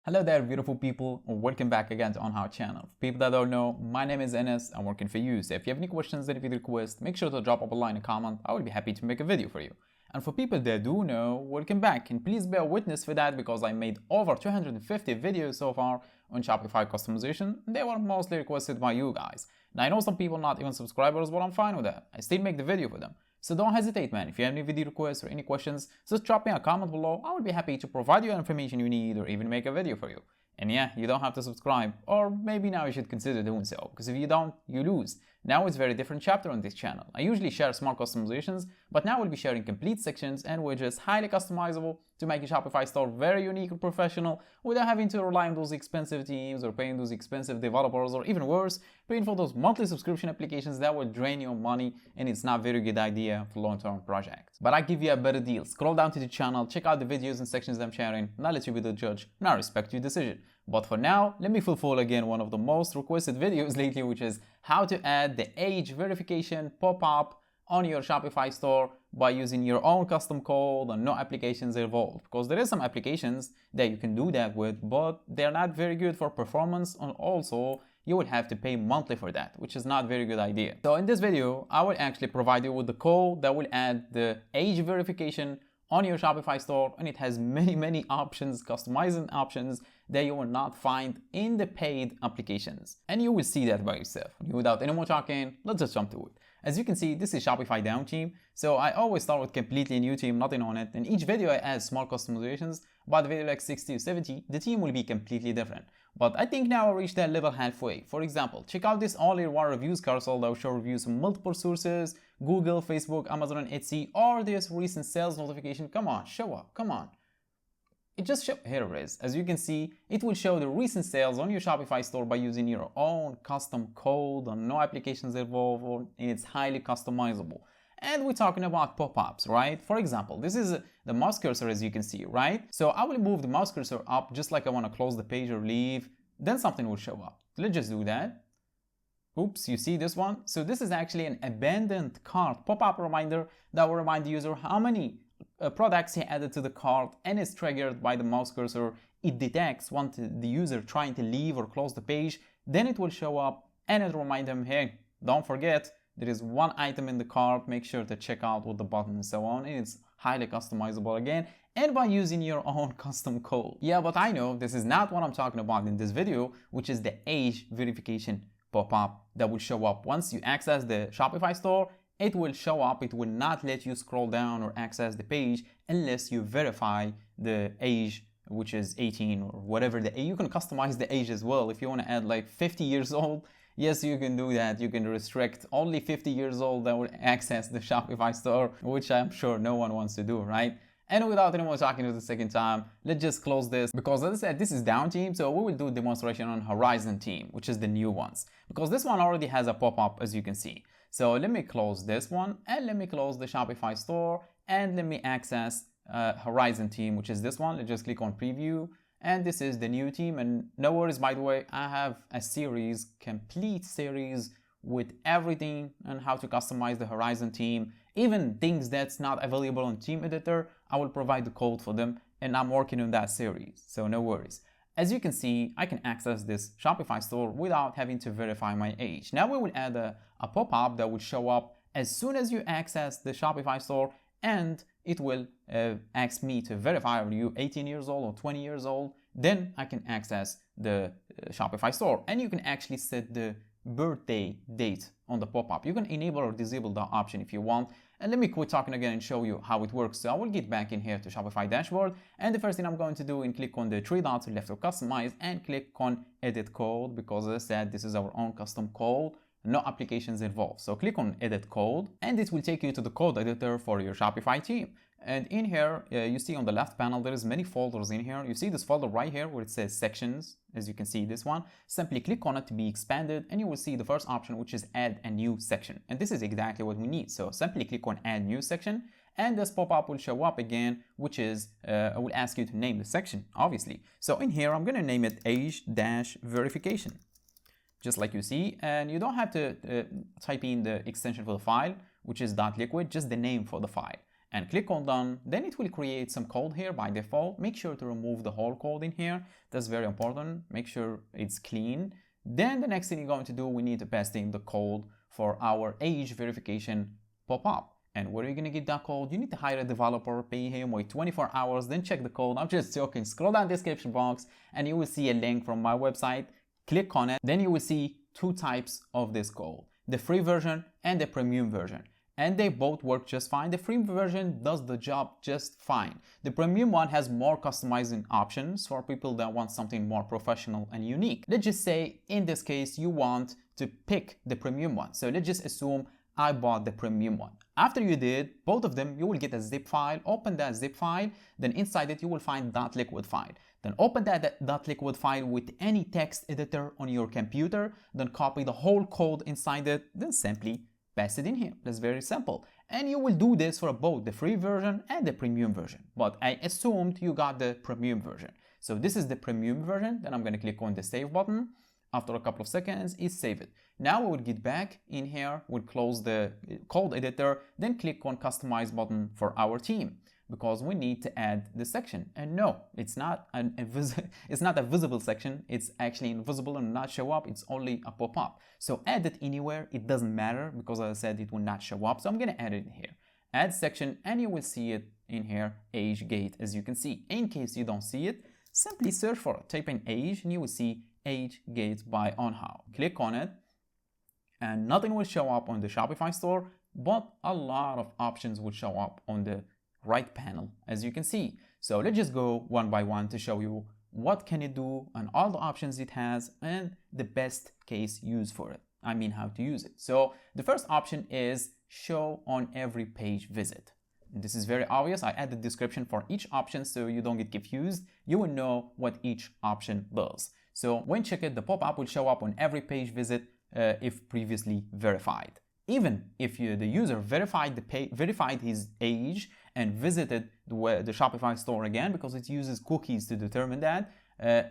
Hello there, beautiful people, and welcome back again on our channel. For people that don't know, my name is Enes. I'm working for you. So if you have any questions that you request, make sure to drop up a line and comment. I will be happy to make a video for you. And for people that do know, welcome back. And please bear witness for that because I made over 250 videos so far on Shopify customization. They were mostly requested by you guys. Now I know some people not even subscribers, but I'm fine with that. I still make the video for them. So don't hesitate, man. If you have any video requests or any questions, just drop me a comment below. I will be happy to provide you the information you need or even make a video for you. And yeah, you don't have to subscribe, or maybe now you should consider doing so, because if you don't, you lose. Now it's a very different chapter on this channel. I usually share small customizations, but now we'll be sharing complete sections and widgets highly customizable to make your Shopify store very unique and professional without having to rely on those expensive teams or paying those expensive developers, or even worse, paying for those monthly subscription applications that will drain your money, and it's not a very good idea for long-term projects. But I give you a better deal. Scroll down to the channel, check out the videos and sections that I'm sharing, and I'll let you be the judge, and I respect your decision. But for now, let me fulfill again one of the most requested videos lately, which is how to add the age verification pop-up on your Shopify store by using your own custom code and no applications involved. Because there is some applications that you can do that with, but they're not very good for performance, and also you will have to pay monthly for that, which is not a very good idea. So in this video, I will actually provide you with the code that will add the age verification on your Shopify store, and it has many options, customizing options that you will not find in the paid applications. And you will see that by yourself. Without any more talking, let's just jump to it. As you can see, this is Shopify down theme. So I always start with completely new theme, nothing on it. In each video I add small customizations, but video like 60 or 70, the theme will be completely different. But I think now I reached that level halfway. For example, check out this all-in-one reviews carousel that will show reviews from multiple sources, Google, Facebook, Amazon, and Etsy, or this recent sales notification. Come on, show up, come on. It just show, here it is. As you can see, it will show the recent sales on your Shopify store by using your own custom code and no applications involved, and it's highly customizable. And we're talking about pop-ups, right? For example, this is the mouse cursor, as you can see, right? So I will move the mouse cursor up just like I want to close the page or leave. Then something will show up. Let's just do that. Oops, you see this one? So this is actually an abandoned cart pop-up reminder that will remind the user how many products he added to the cart, and is triggered by the mouse cursor. It detects once the user trying to leave or close the page, then it will show up and it will remind him, hey, don't forget, there is one item in the cart, make sure to check out with the button and so on. And it's highly customizable again, and by using your own custom code. Yeah, but I know this is not what I'm talking about in this video, which is the age verification pop-up that will show up once you access the Shopify store. It will show up, it will not let you scroll down or access the page unless you verify the age, which is 18 or whatever the age. You can customize the age as well. If you want to add like 50 years old, yes, you can do that. You can restrict only 50 years old that will access the Shopify store, which I'm sure no one wants to do, right? And without anyone talking to the second time, let's just close this, because as I said, this is down theme, so we will do a demonstration on Horizon theme, which is the new ones, because this one already has a pop-up, as you can see. So let me close this one, and let me close the Shopify store, and let me access Horizon theme, which is this one. Let's just click on preview, and this is the new theme. And no worries, by the way, I have a series, complete series, with everything on how to customize the Horizon theme. Even things that's not available on Theme Editor, I will provide the code for them, and I'm working on that series, so no worries. As you can see, I can access this Shopify store without having to verify my age. Now we will add a pop-up that will show up as soon as you access the Shopify store, and it will ask me to verify, are you 18 years old or 20 years old? Then I can access the Shopify store, and you can actually set the birthday date on the pop-up. You can enable or disable that option if you want. And let me quit talking again and show you how it works. So I will get back in here to Shopify dashboard, and the first thing I'm going to do is click on the three dots left to customize and click on edit code, because as I said, this is our own custom code, no applications involved. So click on edit code, and it will take you to the code editor for your Shopify theme. And in here, you see on the left panel, there is many folders in here. You see this folder right here where it says sections. As you can see, this one, simply click on it to be expanded, and you will see the first option, which is add a new section. And this is exactly what we need. So simply click on add new section, and this pop-up will show up again, which is, I will ask you to name the section, obviously. So in here, I'm going to name it age-verification, just like you see. And you don't have to type in the extension for the file, which is .liquid, just the name for the file. and click on done. Then it will create some code here by default. Make sure to remove the whole code in here. That's very important. Make sure it's clean. Then the next thing you're going to do, we need to paste in the code for our age verification pop-up. And where are you going to get that code? You need to hire a developer, pay him, wait 24 hours, then check the code. I'm just joking. Scroll down the description box and you will see a link from my website. Click on it. Then you will see two types of this code, the free version and the premium version. And they both work just fine. The free version does the job just fine. The premium one has more customizing options for people that want something more professional and unique. Let's just say in this case, you want to pick the premium one. So let's just assume I bought the premium one. After you did both of them, you will get a zip file. Open that zip file. Then inside it, you will find .liquid file. Then open that .liquid file with any text editor on your computer. Then copy the whole code inside it. Then simply paste it in here. That's very simple. And you will do this for both the free version and the premium version. But I assumed you got the premium version. So this is the premium version. Then I'm going to click on the save button. After a couple of seconds, it saved it. Now we will get back in here, we'll close the code editor, then click on customize button for our team because we need to add the section. And no, it's not a visible section. It's actually invisible and not show up. It's only a pop-up. So add it anywhere. It doesn't matter because as I said, it will not show up. So I'm going to add it in here. Add section and you will see it in here, age gate, as you can see. In case you don't see it, simply search for it. Type in age and you will see age gate by onHow. Click on it and nothing will show up on the Shopify store, but a lot of options will show up on the right panel, as you can see. So let's just go one by one to show you what can it do and all the options it has and the best case use for it. I mean how to use it. So the first option is show on every page visit. This is very obvious. I add the description for each option so you don't get confused. You will know what each option does. So when checked, the pop-up will show up on every page visit if previously verified. Even if the user verified his age and visited the Shopify store again, because it uses cookies to determine that,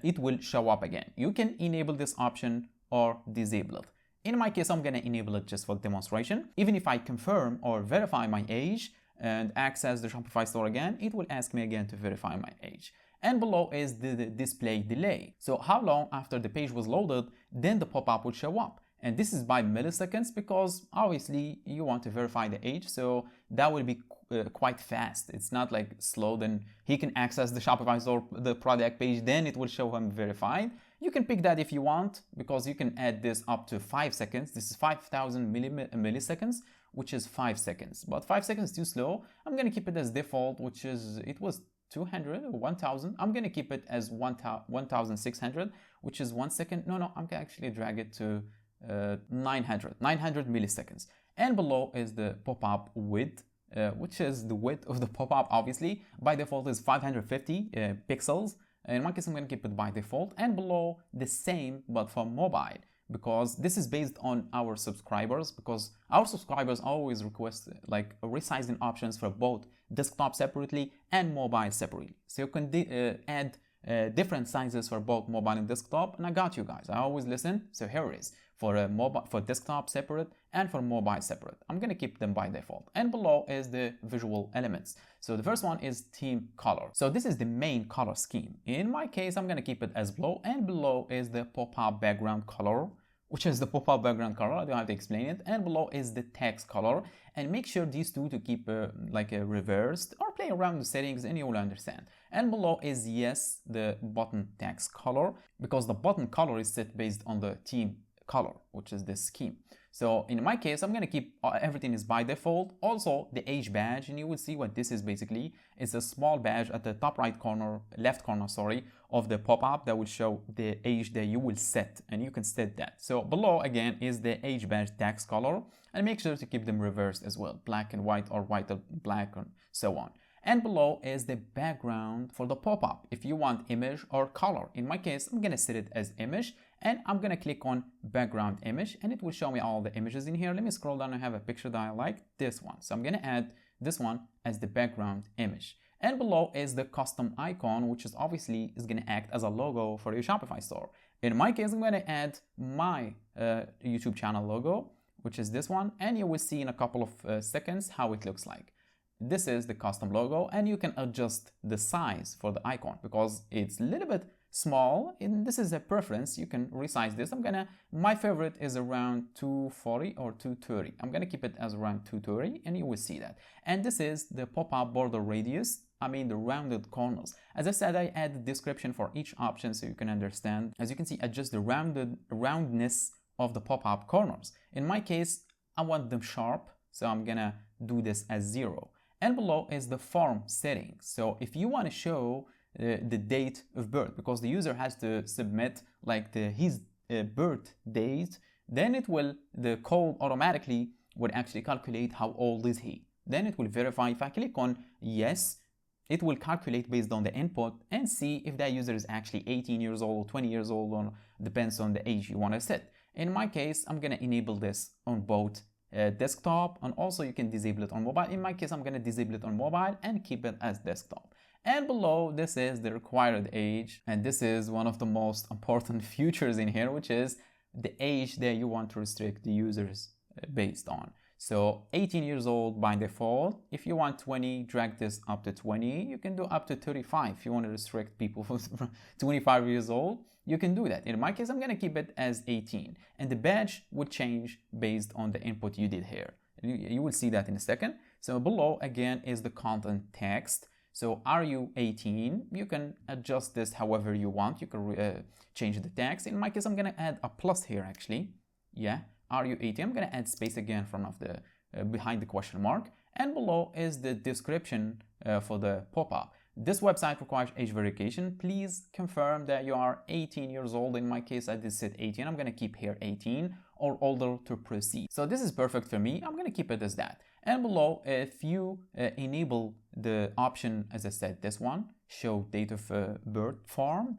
it will show up again. You can enable this option or disable it. In my case, I'm going to enable it just for demonstration. Even if I confirm or verify my age and access the Shopify store again, it will ask me again to verify my age. And below is the display delay. So how long after the page was loaded, then the pop-up will show up. And this is by milliseconds because obviously you want to verify the age. So that will be quite fast. It's not like slow, then he can access the Shopify store, the product page, then it will show him verified. You can pick that if you want because you can add this up to 5 seconds. This is 5,000 milliseconds, which is 5 seconds. But 5 seconds is too slow. I'm going to keep it as default, which is, it was 200 or 1000. I'm going to keep it as 1600, which is 1 second. No, I'm going to actually drag it to 900 milliseconds. And below is the pop-up width, which is the width of the pop-up, obviously. By default is 550 pixels. In my case, I'm going to keep it by default. And below the same, but for mobile, because this is based on our subscribers, because our subscribers always request like resizing options for both desktop separately and mobile separately. So you can add different sizes for both mobile and desktop, and I got you guys. I always listen. So here it is for desktop separate and for mobile separate. I'm going to keep them by default. And below is the visual elements. So the first one is theme color. So this is the main color scheme. In my case, I'm going to keep it as below, and below is the pop-up background color, which is the pop-up background color. I don't have to explain it. And below is the text color. And make sure these two to keep reversed or play around the settings and you will understand. And below is yes, the button text color, because the button color is set based on the theme color, which is this scheme. So in my case, I'm going to keep everything is by default. Also the age badge, and you will see what this is basically. It's a small badge at the top left corner, of the pop-up that will show the age that you will set, and you can set that. So below again is the age badge text color, and make sure to keep them reversed as well, black and white or white and black and so on. And below is the background for the pop-up if you want image or color. In my case, I'm going to set it as image, and I'm going to click on background image, and it will show me all the images in here. Let me scroll down and have a picture that I like, this one. So I'm going to add this one as the background image. And below is the custom icon, which is obviously is going to act as a logo for your Shopify store. In my case, I'm going to add my YouTube channel logo, which is this one, and you will see in a couple of seconds how it looks like. this is the custom logo, and you can adjust the size for the icon because it's a little bit small, and this is a preference. You can resize this. My favorite is around 240 or 230. I'm gonna keep it as around 230, and you will see that. And this is the pop-up border radius, the rounded corners. As I said, I add the description for each option so you can understand. As you can see, adjust the roundness of the pop-up corners. In my case, I want them sharp, so I'm gonna do this as 0. And below is the form settings. So if you want to show the date of birth, because the user has to submit like his birth date, then the code automatically would actually calculate how old is he. Then it will verify. If I click on yes, it will calculate based on the input and see if that user is actually 18 years old or 20 years old, or depends on the age you want to set. In my case, I'm going to enable this on both desktop, and also you can disable it on mobile. In my case, I'm going to disable it on mobile and keep it as desktop. And below, this is the required age, and this is one of the most important features in here, which is the age that you want to restrict the users based on. So 18 years old by default. If you want 20, drag this up to 20. You can do up to 35 if you want to restrict people from 25 years old. You can do that. In my case, I'm going to keep it as 18, and the badge would change based on the input you did here. You will see that in a second. So below again is the content text. So are you 18? You can adjust this however you want. You can change the text. In my case, I'm going to add a plus here actually. Yeah, are you 18? I'm going to add space again in front of the behind the question mark. And below is the description for the pop-up. This website requires age verification. Please confirm that you are 18 years old. In my case, I did set 18. I'm going to keep here 18 or older to proceed. So this is perfect for me. I'm going to keep it as that. And below, if you enable the option, as I said, this one, show date of birth form,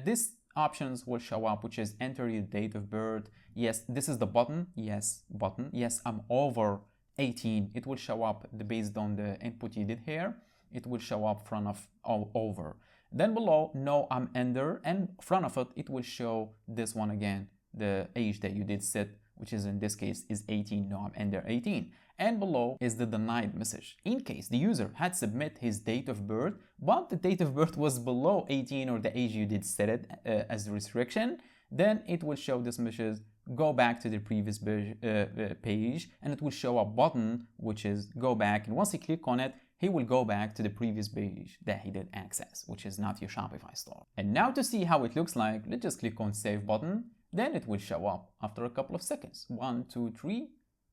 these options will show up, which is enter your date of birth. Yes, this is the button. Yes, button. Yes, I'm over 18. It will show up based on the input you did here. It will show up front of over. Then below, no, I'm under, and front of it, it will show this one again, the age that you did set, which is in this case is 18. No, I'm under 18. And below is the denied message. In case the user had submit his date of birth, but the date of birth was below 18 or the age you did set it as a restriction, then it will show this message, go back to the previous page, and it will show a button which is go back. And once you click on it, he will go back to the previous page that he did access, which is not your Shopify store. And now to see how it looks like, let's just click on save button. Then it will show up after a couple of seconds. 1, 2, 3,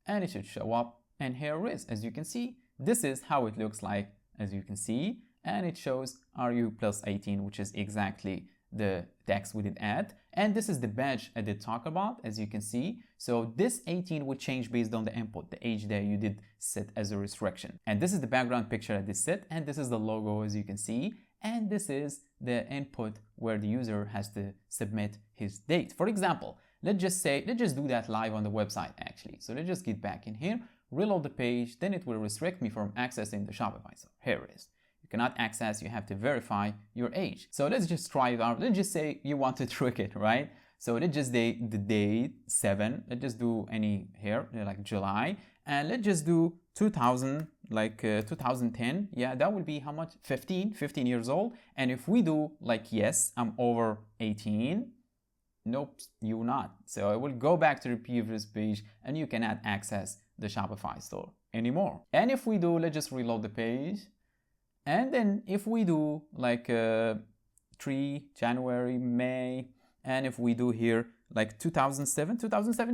and it should show up. And here it is. As you can see, this is how it looks like, as you can see. And it shows RU plus 18, which is exactly the text we did add. And this is the badge I did talk about, as you can see. So this 18 would change based on the input, the age that you did set as a restriction. And this is the background picture I did set. And this is the logo, as you can see. And this is the input where the user has to submit his date. For example, let's just do that live on the website actually. So let's just get back in here, reload the page, then it will restrict me from accessing the Shopify. So here it is. You cannot access, you have to verify your age. So let's just try it out. Let's just say you want to trick it, right? So let's just the date 7. Let's just do any here, like July. And let's just do 2000, like 2010. Yeah, that would be how much? 15 years old. And if we do like, yes, I'm over 18. Nope, you're not. So I will go back to the previous page and you cannot access the Shopify store anymore. And if we do, let's just reload the page. And then if we do like 3 January, May, and if we do here like 2007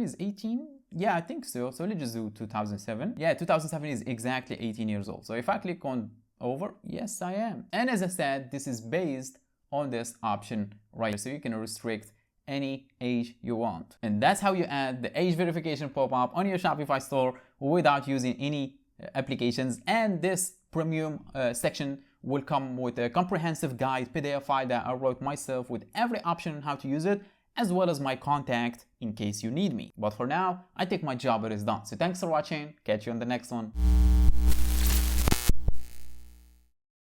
is 18. Yeah, I think so. So let's just do 2007. Yeah, 2007 is exactly 18 years old. So if I click on over, yes, I am. And as I said, this is based on this option right here. So you can restrict any age you want. And that's how you add the age verification pop-up on your Shopify store without using any applications. And this premium section will come with a comprehensive guide PDF file that I wrote myself with every option on how to use it, as well as my contact in case you need me. But for now, I think my job is done. So thanks for watching. Catch you on the next one.